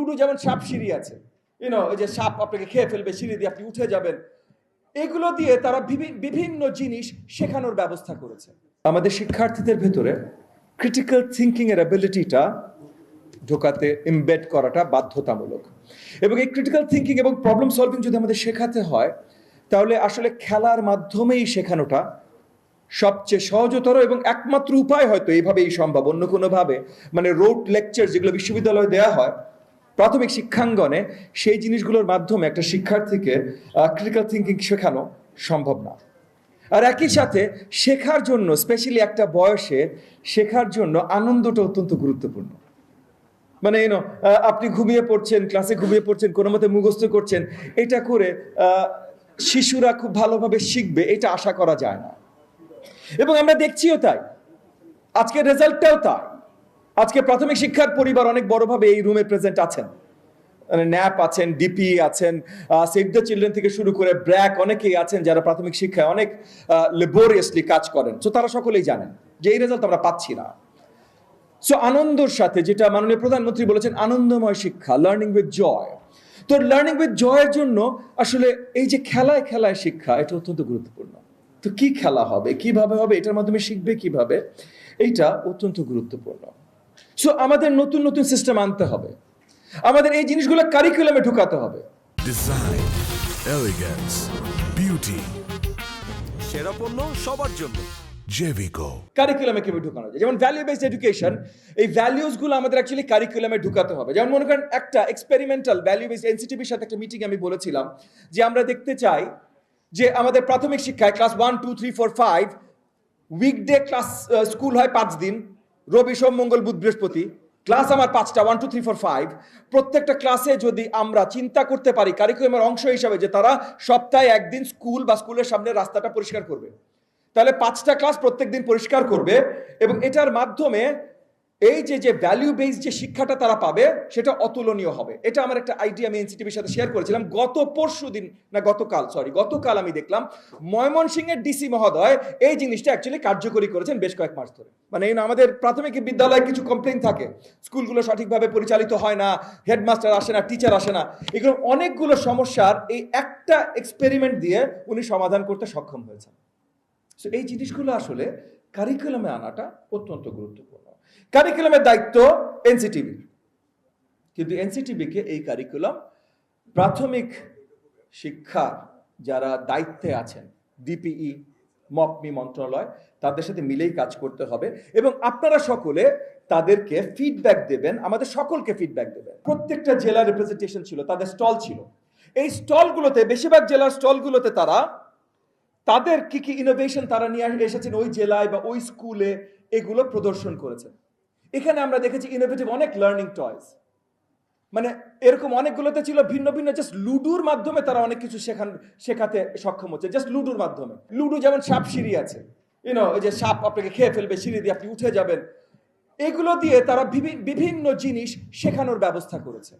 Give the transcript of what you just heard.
Ludo যেমন সাপ সিঁড়ি আছে, ওই যে সাপ আপনাকে খেয়ে ফেলবে, সিঁড়ি দিয়ে আপনি উঠে যাবেন, এগুলো দিয়ে তারা বিভিন্ন জিনিস শেখানোর ব্যবস্থা করেছে। আমাদের শিক্ষার্থীদের ভেতরে ক্রিটিক্যাল থিঙ্কিং এর অ্যাবিলিটিটা ঢোকাতে, এমবেড করাটা বাধ্যতামূলক। এবং এই ক্রিটিক্যাল থিঙ্কিং এবং প্রবলেম সলভিং যদি আমাদের শেখাতে হয়, তাহলে আসলে খেলার মাধ্যমেই শেখানোটা সবচেয়ে সহজতর এবং একমাত্র উপায় হয়তো এইভাবেই সম্ভব। অন্য কোনোভাবে মানে রোড লেকচার যেগুলো বিশ্ববিদ্যালয়ে দেওয়া হয় প্রাথমিক শিক্ষাঙ্গনে, সেই জিনিসগুলোর মাধ্যমে একটা শিক্ষার্থীকে ক্রিটিক্যাল থিঙ্কিং শেখানো সম্ভব না। আর একই সাথে শেখার জন্য, স্পেশালি একটা বয়সে শেখার জন্য আনন্দটা অত্যন্ত গুরুত্বপূর্ণ। মানে আপনি ঘুমিয়ে পড়ছেন, ক্লাসে ঘুমিয়ে পড়ছেন, কোনো মতে মুখস্থ করছেন, এটা করে শিশুরা খুব ভালোভাবে শিখবে এটা আশা করা যায় না। এবং আমরা দেখছিও তাই, আজকের রেজাল্টটাও তাই। আজকে প্রাথমিক শিক্ষার পরিবার অনেক বড়ভাবে এই রুমে প্রেজেন্ট আছেন, মানে ন্যাপ আছেন, ডিপি আছেন, সেভ দ্য চিলড্রেন থেকে শুরু করে ব্র্যাক, অনেকেই আছেন যারা প্রাথমিক শিক্ষায় অনেক লেবোরিয়াসলি কাজ করেন। তো তারা সকলেই জানেন যে এই রেজাল্ট আমরা পাচ্ছি না। সো আনন্দের সাথে, যেটা মাননীয় প্রধানমন্ত্রী বলেছেন, আনন্দময় শিক্ষা, লার্নিং উইথ জয়। তো লার্নিং উইথ জয়ের জন্য আসলে এই যে খেলায় খেলায় শিক্ষা, এটা অত্যন্ত গুরুত্বপূর্ণ। তো কি খেলা হবে, কিভাবে হবে, এটার মাধ্যমে শিখবে কিভাবে, এইটা অত্যন্ত গুরুত্বপূর্ণ। সো আমাদের নতুন নতুন সিস্টেম আনতে হবে, আমাদের এই জিনিসগুলো কারিকুলামে ঢুকাতে হবে। ডিজাইন, এলিগেন্স, বিউটি, সেরা পণ্য সবার জন্য। জেভিকো। কারিকুলামে কিভাবে ঢুকানো যায়, যেমন ভ্যালু বেসড এডুকেশন, এই ভ্যালুসগুলো আমাদের অ্যাকচুয়ালি কারিকুলামে ঢুকাতে হবে। যেমন মনে করেন একটা এক্সপেরিমেন্টাল ভ্যালু বেসড, এনসিটিভির সাথে একটা মিটিং আমি বলেছিলাম যে আমরা দেখতে চাই যে আমাদের প্রাথমিক শিক্ষায় ক্লাস 1, 2, 3, 4, 5 উইকডে ক্লাস স্কুল হয় 5 দিন, রবি সোম মঙ্গল বুধ বৃহস্পতি, ক্লাস আমার 5টা, 1, 2, 3, 4, 5। প্রত্যেকটা ক্লাসে যদি আমরা চিন্তা করতে পারি কারিকুলামের অংশ হিসাবে যে তারা সপ্তাহে একদিন স্কুল বা স্কুলের সামনে রাস্তাটা পরিষ্কার করবে, তাহলে 5টা ক্লাস প্রত্যেক দিন পরিষ্কার করবে। এবং এটার মাধ্যমে এই যে ভ্যালু বেসড যে শিক্ষাটা তারা পাবে সেটা অতুলনীয় হবে। এটা আমার একটা আইডিয়া আমি এনসিটিভির সাথে শেয়ার করেছিলাম। গতকাল আমি দেখলাম ময়মনসিংহের ডিসি মহোদয় এই জিনিসটা অ্যাকচুয়ালি কার্যকরী করেছেন বেশ কয়েক মাস ধরে। মানে আমাদের প্রাথমিক বিদ্যালয়ে কিছু কমপ্লেইন থাকে, স্কুলগুলো সঠিকভাবে পরিচালিত হয় না, হেডমাস্টার আসে না, টিচার আসে না, এগুলো অনেকগুলো সমস্যার এই একটা এক্সপেরিমেন্ট দিয়ে উনি সমাধান করতে সক্ষম হয়েছেন। সো এই জিনিসগুলো আসলে কারিকুলামে আনাটা অত্যন্ত গুরুত্বপূর্ণ। কারিকুলামের দায়িত্ব এনসিটিভির, কিন্তু এনসিটিভিকে এই কারিকুলাম প্রাথমিক শিক্ষার যারা দায়িত্বে আছেন, ডিপিই, মপমি মন্ত্রণালয়, তাদের সাথে মিলেই কাজ করতে হবে। এবং আপনারা সকলে তাদেরকে ফিডব্যাক দেবেন, আমাদের সকলকে ফিডব্যাক দেবেন। প্রত্যেকটা জেলার রিপ্রেজেন্টেশন ছিল, তাদের স্টল ছিল। এই স্টলগুলোতে, বেশিরভাগ জেলার স্টলগুলোতে তারা তাদের কি কি ইনোভেশন তারা নিয়ে এসেছেন ওই জেলায় বা ওই স্কুলে, এগুলো প্রদর্শন করেছেন। এখানে আমরা দেখেছি ইনোভেটিভ অনেক লার্নিং টয়স, মানে এরকম অনেকগুলোতে ছিল ভিন্ন ভিন্ন, জাস্ট লুডুর মাধ্যমে তারা অনেক কিছু শেখাতে সক্ষম হচ্ছে, জাস্ট লুডুর মাধ্যমে। লুডো যেমন সাপ সিঁড়ি আছে, ওই যে সাপ আপনাকে খেয়ে ফেলবে, সিঁড়ি দিয়ে আপনি উঠে যাবেন, এগুলো দিয়ে তারা বিভিন্ন জিনিস শেখানোর ব্যবস্থা করেছে।